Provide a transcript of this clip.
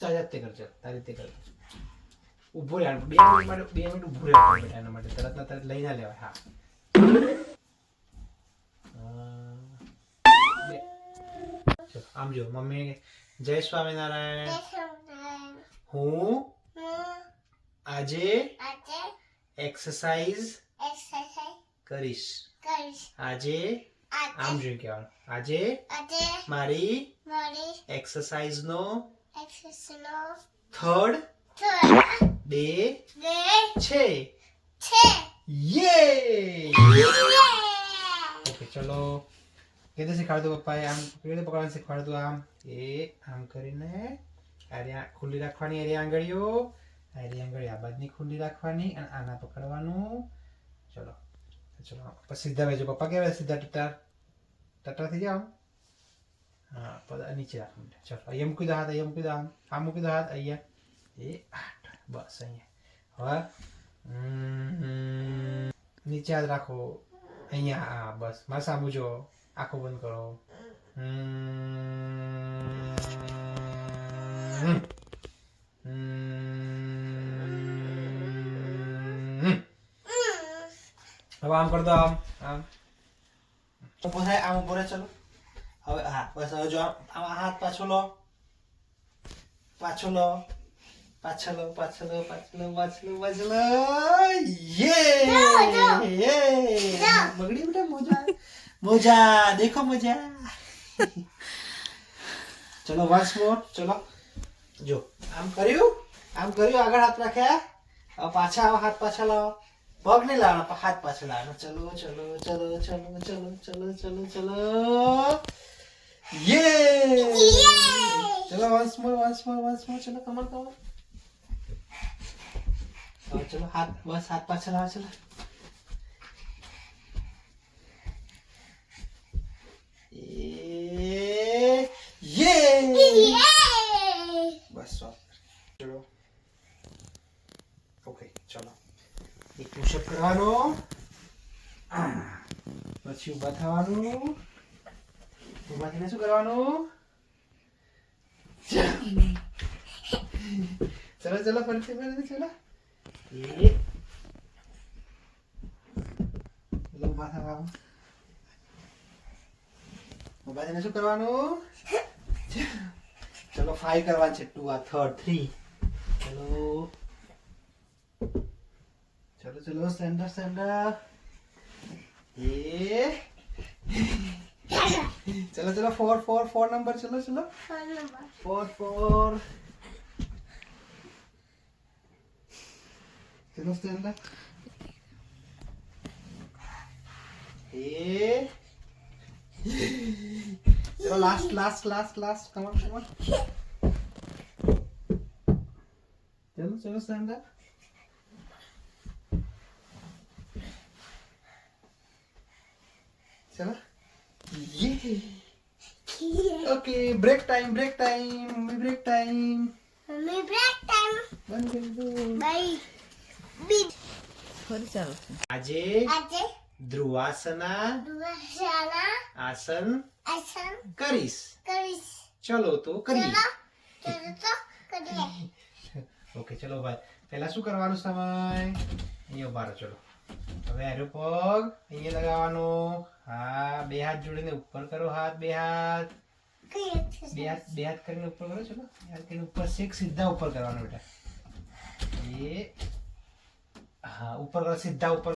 પોછા જાતે કરજો તારી રીતે કરજો ઊભો રહે 2 મિનિટ માટે 2 મિનિટ ઊભો રહેવું એના માટે તરત ના તરત લઈ ના લેવાય હા આમ જો મમ્મી જય સ્વામિનારાયણ હું આજે એક્સરસાઇઝ કરીશ આજે આમ જોઈ કહેવાનું આજે મારી એક્સરસાઇઝ નો થર્ડ ડે છે યે ઓકે ચલો કેતે શીખવાડતું પપ્પાએ આમ કેતે પકડવાનું શીખવાડતું આમ એ આમ કરીને આર્યા ખુલ્લી રાખવાની આર્યા આંગળીઓ આ બાજુની ખુલ્લી રાખવાની અને આના પકડવાનું ચલો ચલો પછી સીધા બેજો પપ્પા કેવા સીધા ટટા થઈ જાઓ હા પદ નીચે રાખવાનું ચલો અહીંયા મૂકી દો હાથ આમ મૂકી દો હાથ અહીંયા એ બસ અહીંયા હવે નીચે હાથ રાખો અહીંયા હા બસ મારા સામુ જો આંખો બંધ કરો હવે આમ કર દો આમ ઊભો થાય આમ ઊભો રહે ચલો હવે હા બસ હવે જો આમ હાથ પાછળ લો યે બગડી બેટા મોજા देखो मोजा चलो वंस मोर चलो जो आम કર્યું આગળ હાથ રાખ્યા હવે પાછા આવો હાથ પાછા લાવો પગ નહીં લાવવાનો હાથ પાછા લાવવાનો ચલો યે ચલો વંસ મોર ચલો કમર चलो हाथ बस हाथ पाछा लाओ चलो ये बस चलो ओके चलो एक पुशअप करवानो પછી ઊભા થવાનું ઊભા થઈને શું કરવાનું ચલો ફરીથી ચલો ये ઊભા થવાનું ઊભા થઈને શું કરવાનું ચલો 5 કરવાનું છે 2 આ થર્ડ 3 ચલો સ્ટેન્ડ ये चलो 4 नंबर चलो 4 चलो स्टैंड अप ये चलो लास्ट कम ऑन चलो स्टैंड अप चलो ये ओके ब्रेक टाइम बंद कर दो बाय આજે ધ્રુવાસના આસન કરીશ ચલો તો કરીએ ઓકે ચલો ભાઈ પહેલા શું કરવાનું સમય અહીંયા ઉભા રહો ચલો હવે આરો પગ અહીંયા લગાવવાનો હા બે હાથ જોડીને ઉપર કરો હાથ બે હાથ કરીને ઉપર કરો ચલો હાથ કરીને ઉપર શેક સીધા ઉપર કરવાનો બેટા ये हाँ ऊपर सीधा ऊपर